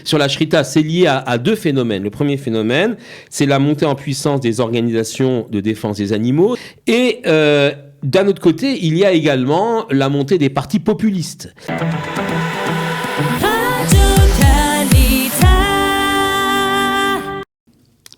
sur la Shrita, c'est lié à deux phénomènes. Le premier phénomène, c'est la montée en puissance des organisations de défense des animaux. Et d'un autre côté, il y a également la montée des partis populistes.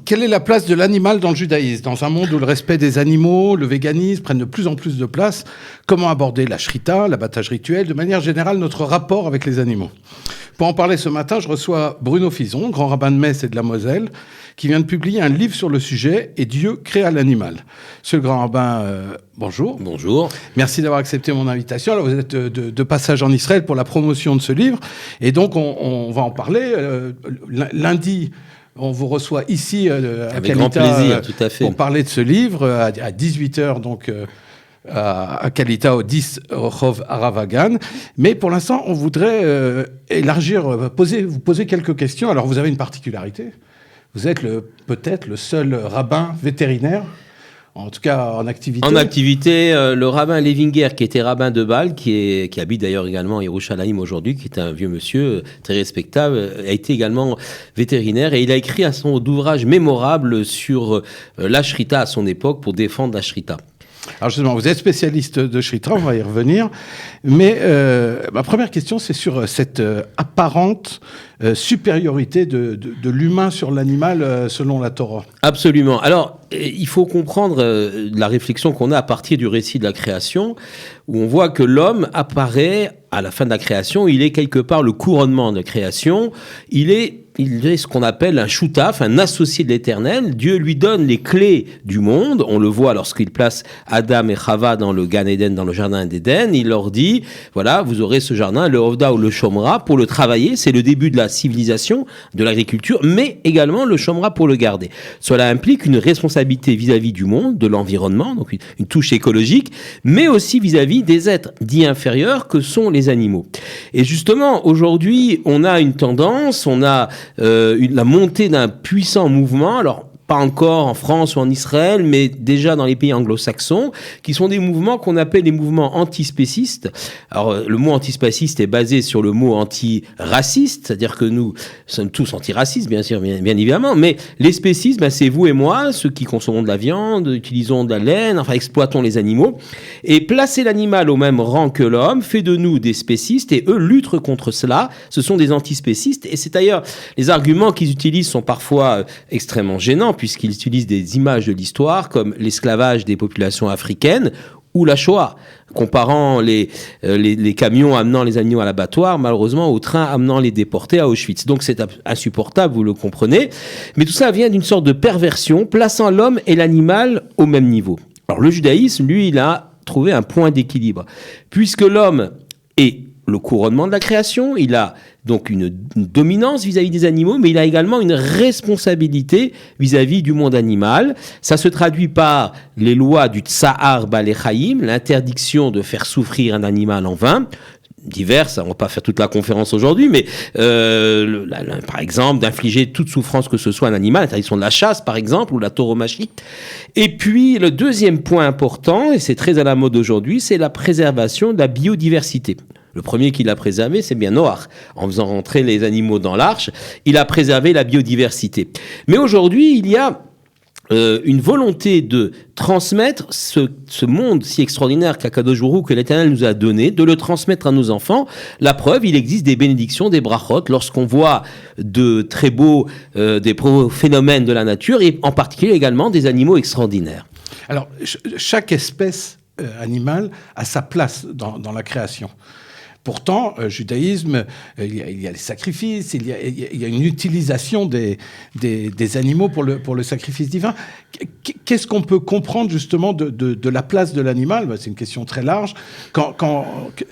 Quelle est la place de l'animal dans le judaïsme ? Dans un monde où le respect des animaux, le véganisme prennent de plus en plus de place, comment aborder la shrita, l'abattage rituel, de manière générale notre rapport avec les animaux ? Pour en parler ce matin, je reçois Bruno Fison, grand rabbin de Metz et de la Moselle, qui vient de publier un livre sur le sujet « Et Dieu créa l'animal ». Monsieur le grand rabbin, bonjour. Bonjour. Merci d'avoir accepté mon invitation. Alors, vous êtes de passage en Israël pour la promotion de ce livre, et donc on va en parler. Lundi, on vous reçoit ici à avec Kalita, grand plaisir, tout à fait. pour parler de ce livre à 18h, donc à Kalita, au 10 Rehov Aravagan. Mais pour l'instant, on voudrait élargir, vous poser quelques questions. Alors, vous avez une particularité. Vous êtes peut-être le seul rabbin vétérinaire, en tout cas en activité. En activité, le rabbin Levinger, qui était rabbin de Bâle, qui habite d'ailleurs également à Yerushalayim aujourd'hui, qui est un vieux monsieur très respectable, a été également vétérinaire et il a écrit un certain nombre d'ouvrages mémorables sur la shrita à son époque pour défendre la shrita. Alors justement, vous êtes spécialiste de shrita, on va y revenir. Mais ma première question, c'est sur cette apparente supériorité de l'humain sur l'animal selon la Torah. Absolument. Alors, il faut comprendre la réflexion qu'on a à partir du récit de la création, où on voit que l'homme apparaît à la fin de la création, il est quelque part le couronnement de la création, il est ce qu'on appelle un choutaf, un associé de l'Éternel. Dieu lui donne les clés du monde. On le voit lorsqu'il place Adam et Chava dans le Gan Eden, dans le jardin d'Éden. Il leur dit, voilà, vous aurez ce jardin, le Ovda ou le Shomra, pour le travailler. C'est le début de la civilisation, de l'agriculture, mais également le Shomra pour le garder. Cela implique une responsabilité vis-à-vis du monde, de l'environnement, donc une touche écologique, mais aussi vis-à-vis des êtres dits inférieurs que sont les animaux. Et justement, aujourd'hui, on a une tendance, on a la montée d'un puissant mouvement, alors pas encore en France ou en Israël, mais déjà dans les pays anglo-saxons, qui sont des mouvements qu'on appelle des mouvements antispécistes. Alors, le mot antispéciste est basé sur le mot antiraciste, c'est-à-dire que nous sommes tous antiracistes, bien sûr, bien évidemment, mais les spécistes, c'est vous et moi, ceux qui consommons de la viande, utilisons de la laine, enfin, exploitons les animaux, et placer l'animal au même rang que l'homme fait de nous des spécistes, et eux luttent contre cela, ce sont des antispécistes, et c'est d'ailleurs, les arguments qu'ils utilisent sont parfois extrêmement gênants, puisqu'ils utilisent des images de l'histoire comme l'esclavage des populations africaines ou la Shoah, comparant les camions amenant les animaux à l'abattoir, malheureusement, aux trains amenant les déportés à Auschwitz. Donc c'est insupportable, vous le comprenez. Mais tout ça vient d'une sorte de perversion, plaçant l'homme et l'animal au même niveau. Alors le judaïsme, lui, il a trouvé un point d'équilibre. Puisque l'homme est le couronnement de la création, il a donc une dominance vis-à-vis des animaux, mais il a également une responsabilité vis-à-vis du monde animal. Ça se traduit par les lois du Tsahar Balechaim, l'interdiction de faire souffrir un animal en vain, diverses, on va pas faire toute la conférence aujourd'hui, mais par exemple, d'infliger toute souffrance que ce soit à un animal, l'interdiction de la chasse, par exemple, ou la tauromachie. Et puis, le deuxième point important, et c'est très à la mode aujourd'hui, c'est la préservation de la biodiversité. Le premier qui l'a préservé, c'est bien Noach. En faisant rentrer les animaux dans l'arche, il a préservé la biodiversité. Mais aujourd'hui, il y a une volonté de transmettre ce monde si extraordinaire qu'Akadosh Baruch Hu, que l'Éternel nous a donné, de le transmettre à nos enfants. La preuve, il existe des bénédictions, des brachot, lorsqu'on voit de très beaux phénomènes de la nature, et en particulier également des animaux extraordinaires. Alors, chaque espèce animale a sa place dans la création. Pourtant, judaïsme, il y a les sacrifices, il y a une utilisation des animaux pour le sacrifice divin. Qu'est-ce qu'on peut comprendre justement de la place de l'animal ? C'est une question très large.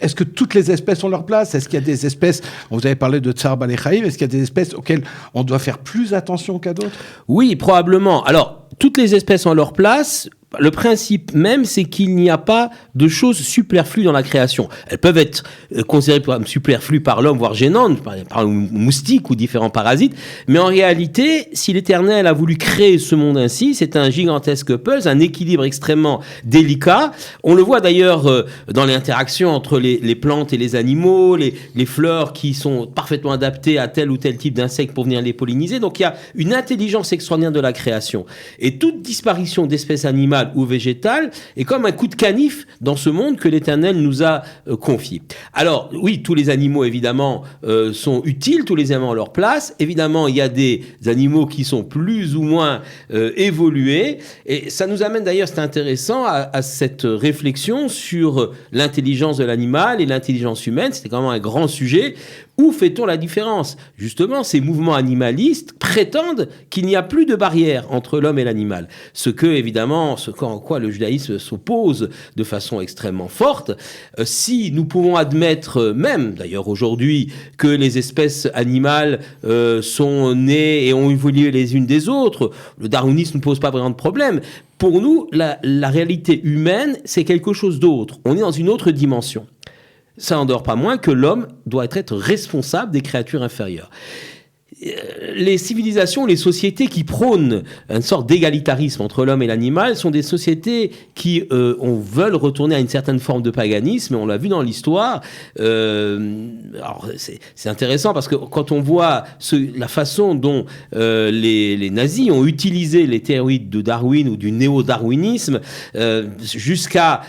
Est-ce que toutes les espèces ont leur place ? Est-ce qu'il y a des espèces, vous avez parlé de Tsar Balechaim, est-ce qu'il y a des espèces auxquelles on doit faire plus attention qu'à d'autres ? Oui, probablement. Alors, toutes les espèces ont leur place. Le principe même, c'est qu'il n'y a pas de choses superflues dans la création. Elles peuvent être considérées comme superflues par l'homme, voire gênantes, par moustiques ou différents parasites. Mais en réalité, si l'Éternel a voulu créer ce monde ainsi, c'est un gigantesque puzzle, un équilibre extrêmement délicat. On le voit d'ailleurs dans les interactions entre les plantes et les animaux, les fleurs qui sont parfaitement adaptées à tel ou tel type d'insectes pour venir les polliniser. Donc il y a une intelligence extraordinaire de la création. Et toute disparition d'espèces animales ou végétale est comme un coup de canif dans ce monde que l'Éternel nous a confié. Alors, oui, tous les animaux, évidemment, sont utiles, tous les animaux ont leur place. Évidemment, il y a des animaux qui sont plus ou moins évolués. Et ça nous amène d'ailleurs, c'est intéressant, à cette réflexion sur l'intelligence de l'animal et l'intelligence humaine. C'était quand même un grand sujet. Où fait-on la différence ? Justement, ces mouvements animalistes prétendent qu'il n'y a plus de barrière entre l'homme et l'animal. Ce en quoi le judaïsme s'oppose de façon extrêmement forte. Si nous pouvons admettre, même d'ailleurs aujourd'hui, que les espèces animales sont nées et ont évolué les unes des autres, le darwinisme ne pose pas vraiment de problème. Pour nous, la réalité humaine, c'est quelque chose d'autre. On est dans une autre dimension. Ça n'en dehors pas moins que l'homme doit être responsable des créatures inférieures. Les civilisations, les sociétés qui prônent une sorte d'égalitarisme entre l'homme et l'animal sont des sociétés qui veulent retourner à une certaine forme de paganisme. On l'a vu dans l'histoire. Alors c'est intéressant parce que quand on voit la façon dont les nazis ont utilisé les théories de Darwin ou du néo-darwinisme jusqu'à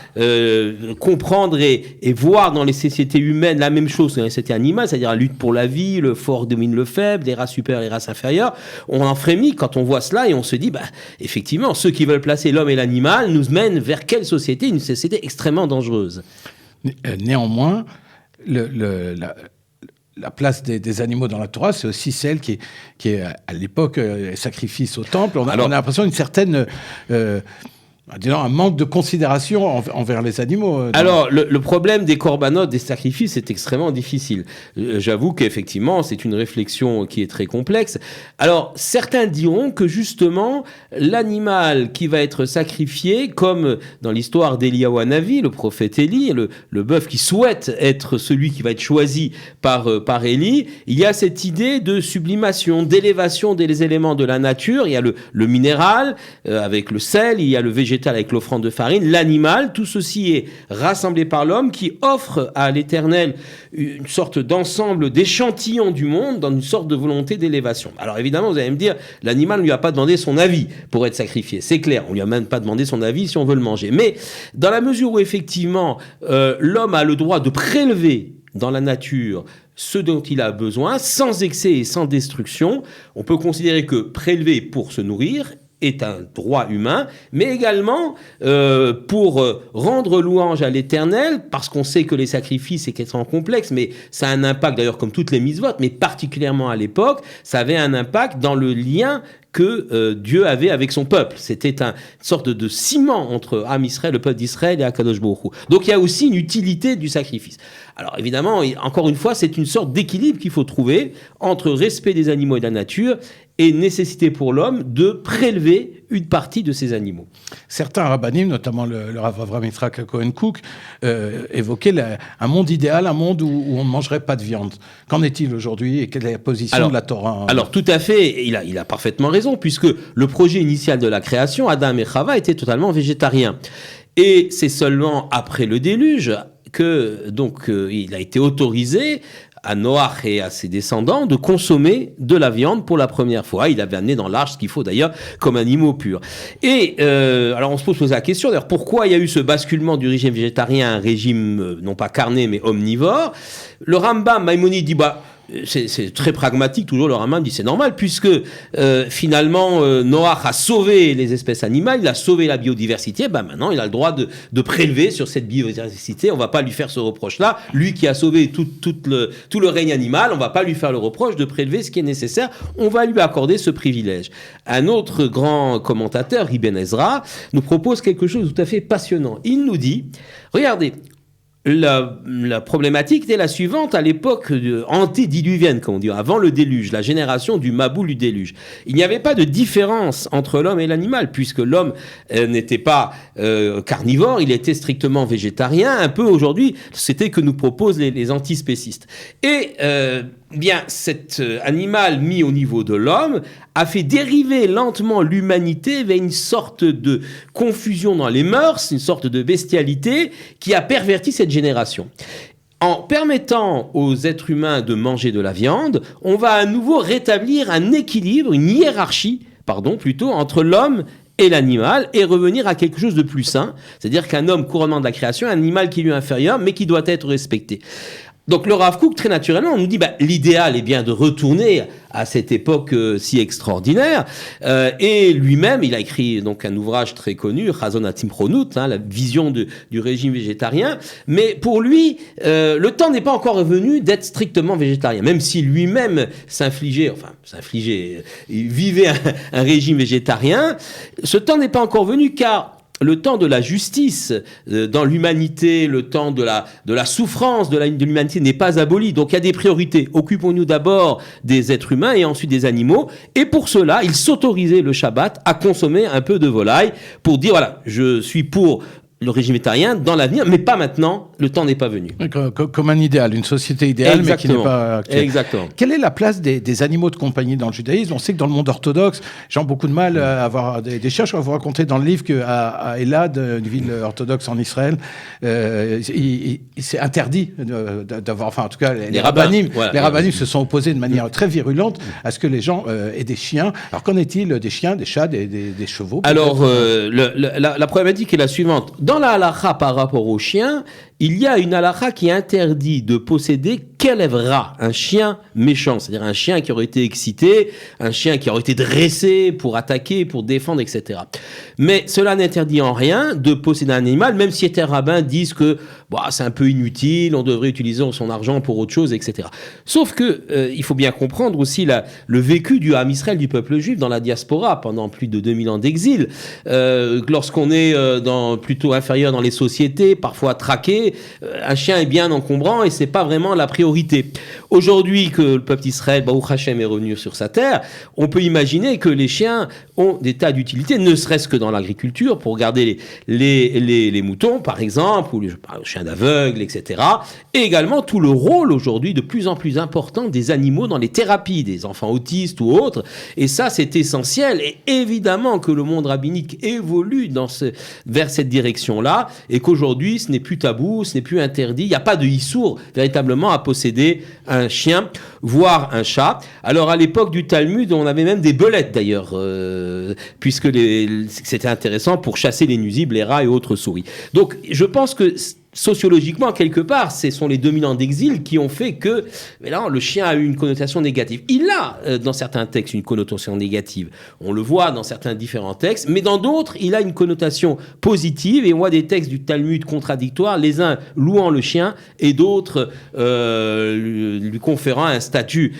comprendre et voir dans les sociétés humaines la même chose que dans les sociétés animales, c'est-à-dire la lutte pour la vie, le fort domine le faible, les races supérieures, les races inférieures, on en frémit quand on voit cela et on se dit, effectivement, ceux qui veulent placer l'homme et l'animal nous mènent vers quelle société ? Une société extrêmement dangereuse. Néanmoins, la place des animaux dans la Torah, c'est aussi celle qui est à l'époque, sacrifice au temple. On a l'impression d'une certaine... un manque de considération envers les animaux. Alors, le problème des corbanotes, des sacrifices, est extrêmement difficile. J'avoue qu'effectivement, c'est une réflexion qui est très complexe. Alors, certains diront que justement, l'animal qui va être sacrifié, comme dans l'histoire d'Eliyahu Hanavi, le prophète Élie, le bœuf qui souhaite être celui qui va être choisi par Élie, il y a cette idée de sublimation, d'élévation des éléments de la nature. Il y a le minéral avec le sel, il y a le végétal avec l'offrande de farine, l'animal, tout ceci est rassemblé par l'homme qui offre à l'Éternel une sorte d'ensemble d'échantillons du monde dans une sorte de volonté d'élévation. Alors évidemment, vous allez me dire, l'animal ne lui a pas demandé son avis pour être sacrifié, c'est clair, on ne lui a même pas demandé son avis si on veut le manger. Mais dans la mesure où effectivement l'homme a le droit de prélever dans la nature ce dont il a besoin, sans excès et sans destruction, on peut considérer que prélever pour se nourrir est un droit humain, mais également pour rendre louange à l'Éternel, parce qu'on sait que les sacrifices, c'est extrêmement complexe, mais ça a un impact, d'ailleurs comme toutes les mitzvot, mais particulièrement à l'époque, ça avait un impact dans le lien que Dieu avait avec son peuple. C'était une sorte de ciment entre Am Israël, le peuple d'Israël, et Akadosh Baruch Hu. Donc il y a aussi une utilité du sacrifice. Alors évidemment, encore une fois, c'est une sorte d'équilibre qu'il faut trouver entre respect des animaux et de la nature et nécessité pour l'homme de prélever une partie de ces animaux. Certains rabbinim, notamment le Rav Avraham Yitzhak Cohen-Cook, évoquaient un monde idéal, un monde où on ne mangerait pas de viande. Qu'en est-il aujourd'hui et quelle est la position de la Torah ? Alors tout à fait, il a parfaitement raison, puisque le projet initial de la création, Adam et Chava, étaient totalement végétariens. Et c'est seulement après le déluge que il a été autorisé à Noach et à ses descendants de consommer de la viande pour la première fois. Il avait amené dans l'arche ce qu'il faut d'ailleurs comme animaux purs. Et alors on se pose la question d'ailleurs pourquoi il y a eu ce basculement du régime végétarien à un régime non pas carné mais omnivore. Le Rambam Maïmonide dit c'est très pragmatique, toujours le Rambam dit c'est normal, puisque finalement Noach a sauvé les espèces animales, il a sauvé la biodiversité, maintenant il a le droit de prélever sur cette biodiversité, on va pas lui faire ce reproche-là, lui qui a sauvé tout le règne animal, on va pas lui faire le reproche de prélever ce qui est nécessaire, on va lui accorder ce privilège. Un autre grand commentateur, Ibn Ezra, nous propose quelque chose de tout à fait passionnant. Il nous dit, regardez, La problématique était la suivante à l'époque antédiluvienne, comme on dit, avant le déluge, la génération du Maboul du déluge. Il n'y avait pas de différence entre l'homme et l'animal, puisque l'homme n'était pas carnivore, il était strictement végétarien. Un peu aujourd'hui, c'était que nous proposent les antispécistes. Et bien, cet animal mis au niveau de l'homme a fait dériver lentement l'humanité vers une sorte de confusion dans les mœurs, une sorte de bestialité qui a perverti cette génération. En permettant aux êtres humains de manger de la viande, on va à nouveau rétablir un équilibre, une hiérarchie, plutôt, entre l'homme et l'animal, et revenir à quelque chose de plus sain, c'est-à-dire qu'un homme couronnement de la création, un animal qui lui est inférieur, mais qui doit être respecté. Donc le Rav Kook, très naturellement, on nous dit l'idéal est bien de retourner à cette époque si extraordinaire. Et lui-même, il a écrit donc un ouvrage très connu, Chazon Hatzimchonut, la vision du régime végétarien. Mais pour lui, le temps n'est pas encore venu d'être strictement végétarien, même si lui-même il vivait un régime végétarien. Ce temps n'est pas encore venu car le temps de la justice dans l'humanité, le temps de la souffrance de l'humanité n'est pas aboli. Donc il y a des priorités. Occupons-nous d'abord des êtres humains et ensuite des animaux. Et pour cela, il s'autorisait le Shabbat à consommer un peu de volaille pour dire, voilà, je suis pour le régime végétarien dans l'avenir, mais pas maintenant, le temps n'est pas venu. Comme un idéal, une société idéale, exactement, mais qui n'est pas actuelle. Exactement. Quelle est la place des animaux de compagnie dans le judaïsme? On sait que dans le monde orthodoxe, les gens ont beaucoup de mal à avoir des chiens. Je vais vous raconter dans le livre qu'à Elad, une ville orthodoxe en Israël, c'est interdit d'avoir, enfin en tout cas, les rabbinim se sont opposés de manière très virulente à ce que les gens aient des chiens. Alors qu'en est-il des chiens, des chats, des chevaux? Alors, la problématique est la suivante. Dans la halakha par rapport aux chiens, il y a une halakha qui interdit de posséder kelevra, un chien méchant, c'est-à-dire un chien qui aurait été excité, un chien qui aurait été dressé pour attaquer, pour défendre, etc. Mais cela n'interdit en rien de posséder un animal, même si certains rabbins disent que c'est un peu inutile, on devrait utiliser son argent pour autre chose, etc. Sauf que il faut bien comprendre aussi le vécu du Ham Israël, du peuple juif dans la diaspora pendant plus de 2000 ans d'exil. Lorsqu'on est plutôt inférieur dans les sociétés, parfois traqué, un chien est bien encombrant et c'est pas vraiment la priorité. Aujourd'hui que le peuple d'Israël, Baruch Hashem, est revenu sur sa terre, on peut imaginer que les chiens ont des tas d'utilités, ne serait-ce que dans l'agriculture, pour garder les moutons, par exemple, ou les chiens d'aveugle, etc. Et également tout le rôle aujourd'hui de plus en plus important des animaux dans les thérapies, des enfants autistes ou autres. Et ça, c'est essentiel. Et évidemment que le monde rabbinique évolue vers cette direction-là, et qu'aujourd'hui, ce n'est plus tabou, ce n'est plus interdit. Il n'y a pas de issour véritablement à posséder un chien, voire un chat. Alors à l'époque du Talmud, on avait même des belettes d'ailleurs, puisque c'était intéressant pour chasser les nuisibles, les rats et autres souris. Donc je pense que sociologiquement, quelque part, ce sont les 2000 ans d'exil qui ont fait que là, le chien a eu une connotation négative. Il a, dans certains textes, une connotation négative. On le voit dans certains différents textes, mais dans d'autres, il a une connotation positive, et on voit des textes du Talmud contradictoires, les uns louant le chien, et d'autres lui conférant un statut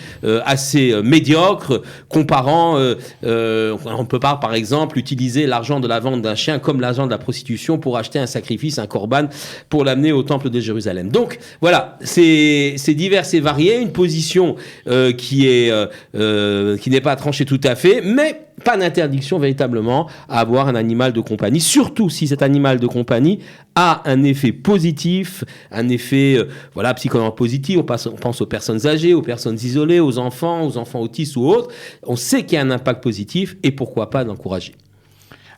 assez médiocre, comparant, on peut pas, par exemple, utiliser l'argent de la vente d'un chien comme l'argent de la prostitution pour acheter un sacrifice, un korban, pour l'amener au temple de Jérusalem. Donc voilà, c'est divers et varié, une position qui n'est pas tranchée tout à fait, mais pas d'interdiction véritablement à avoir un animal de compagnie, surtout si cet animal de compagnie a un effet positif, un effet psychologiquement positif. On pense aux personnes âgées, aux personnes isolées, aux enfants autistes ou autres. On sait qu'il y a un impact positif et pourquoi pas l'encourager.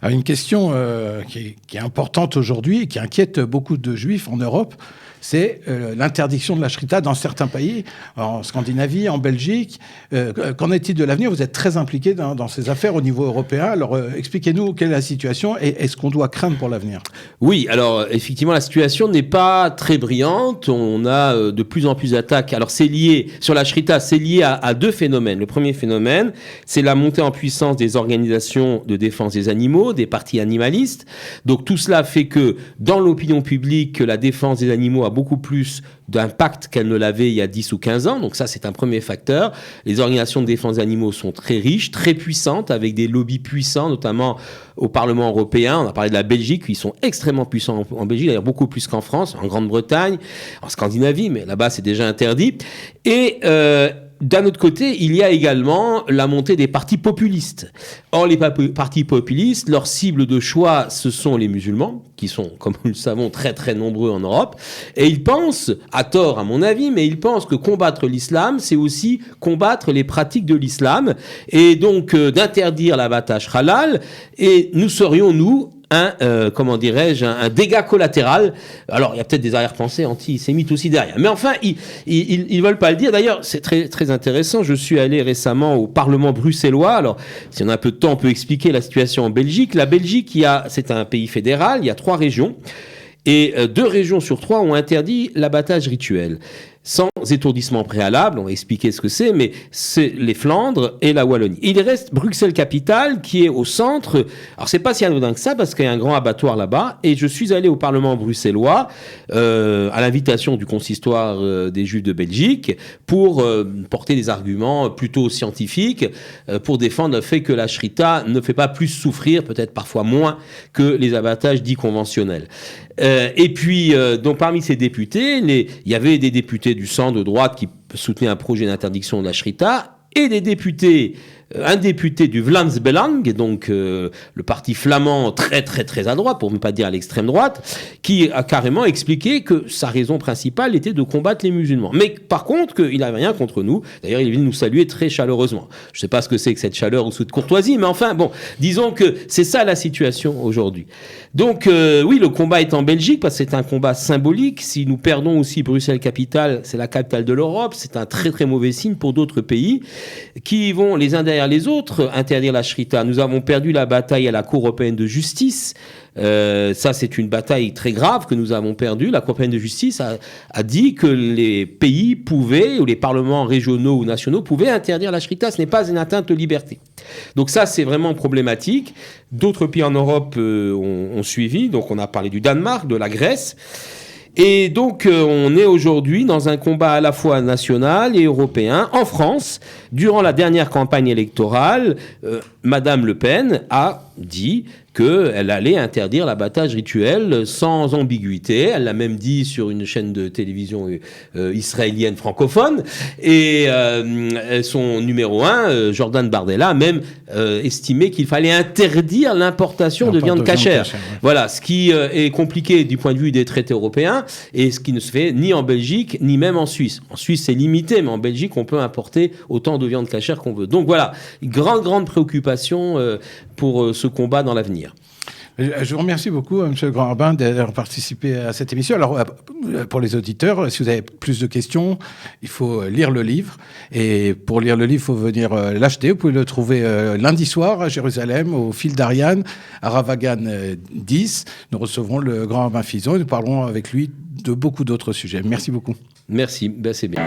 Alors une question qui est importante aujourd'hui et qui inquiète beaucoup de juifs en Europe, c'est l'interdiction de la shrita dans certains pays, en Scandinavie, en Belgique. Qu'en est-il de l'avenir? Vous êtes très impliqué dans ces affaires au niveau européen. Alors expliquez-nous quelle est la situation et est-ce qu'on doit craindre pour l'avenir? Oui, alors effectivement la situation n'est pas très brillante. On a de plus en plus d'attaques. Alors c'est lié, sur la shrita, c'est lié à deux phénomènes. Le premier phénomène, c'est la montée en puissance des organisations de défense des animaux, des partis animalistes. Donc tout cela fait que dans l'opinion publique, la défense des animaux a beaucoup plus d'impact qu'elle ne l'avait il y a 10 ou 15 ans. Donc ça, c'est un premier facteur. Les organisations de défense des animaux sont très riches, très puissantes, avec des lobbies puissants, notamment au Parlement européen. On a parlé de la Belgique, ils sont extrêmement puissants en Belgique, d'ailleurs beaucoup plus qu'en France, en Grande-Bretagne, en Scandinavie, mais là-bas, c'est déjà interdit. Et d'un autre côté, il y a également la montée des partis populistes. Or, les partis populistes, leur cible de choix, ce sont les musulmans, qui sont, comme nous le savons, très très nombreux en Europe. Et ils pensent, à tort à mon avis, mais ils pensent que combattre l'islam, c'est aussi combattre les pratiques de l'islam, et donc d'interdire l'abattage halal. Et nous serions, nous, un dégât collatéral. Alors, il y a peut-être des arrière-pensées antisémites aussi derrière. Mais enfin, ils veulent pas le dire. D'ailleurs, c'est très, très intéressant. Je suis allé récemment au Parlement bruxellois. Alors, si on a un peu de temps, on peut expliquer la situation en Belgique. La Belgique, c'est un pays fédéral. Il y a 3 régions. Et 2 régions sur 3 ont interdit l'abattage rituel. Sans étourdissement préalable, on va expliquer ce que c'est, mais c'est les Flandres et la Wallonie. Il reste Bruxelles-Capitale qui est au centre. Alors c'est pas si anodin que ça parce qu'il y a un grand abattoir là-bas. Et je suis allé au Parlement bruxellois à l'invitation du consistoire des Juifs de Belgique pour porter des arguments plutôt scientifiques pour défendre le fait que la shrita ne fait pas plus souffrir, peut-être parfois moins, que les abattages dits conventionnels. Et puis, donc parmi ces députés, il y avait des députés du centre de droite qui soutenaient un projet d'interdiction de la shrita et des députés, un député du Vlaams Belang, donc le parti flamand très très très à droite, pour ne pas dire à l'extrême droite, qui a carrément expliqué que sa raison principale était de combattre les musulmans. Mais par contre, qu'il n'avait rien contre nous. D'ailleurs, il est venu nous saluer très chaleureusement. Je ne sais pas ce que c'est que cette chaleur ou cette courtoisie, mais enfin, bon, disons que c'est ça la situation aujourd'hui. Donc, oui, le combat est en Belgique, parce que c'est un combat symbolique. Si nous perdons aussi Bruxelles-Capitale, c'est la capitale de l'Europe, c'est un très très mauvais signe pour d'autres pays qui vont les uns derrière les autres interdire la shrita. Nous avons perdu la bataille à la Cour européenne de justice. Ça, c'est une bataille très grave que nous avons perdue. La Cour européenne de justice a dit que les pays pouvaient, ou les parlements régionaux ou nationaux pouvaient interdire la shrita. Ce n'est pas une atteinte aux libertés. Donc ça, c'est vraiment problématique. D'autres pays en Europe ont suivi. Donc on a parlé du Danemark, de la Grèce. Et donc, on est aujourd'hui dans un combat à la fois national et européen. En France, durant la dernière campagne électorale, Madame Le Pen a dit qu'elle allait interdire l'abattage rituel sans ambiguïté. Elle l'a même dit sur une chaîne de télévision israélienne francophone. Et son numéro 1, Jordan Bardella, a même estimé qu'il fallait interdire l'importation de viande cachère. Ouais. Voilà, ce qui est compliqué du point de vue des traités européens et ce qui ne se fait ni en Belgique, ni même en Suisse. En Suisse, c'est limité, mais en Belgique, on peut importer autant de viande cachère qu'on veut. Donc voilà, grande préoccupation pour ce combat dans l'avenir. Je vous remercie beaucoup, M. Grand-Rabbin, d'avoir participé à cette émission. Alors, pour les auditeurs, si vous avez plus de questions, il faut lire le livre. Et pour lire le livre, il faut venir l'acheter. Vous pouvez le trouver lundi soir à Jérusalem, au Fil d'Ariane, à Ravagan 10. Nous recevrons le Grand-Rabbin Fison et nous parlerons avec lui de beaucoup d'autres sujets. Merci beaucoup. Merci, c'est bien.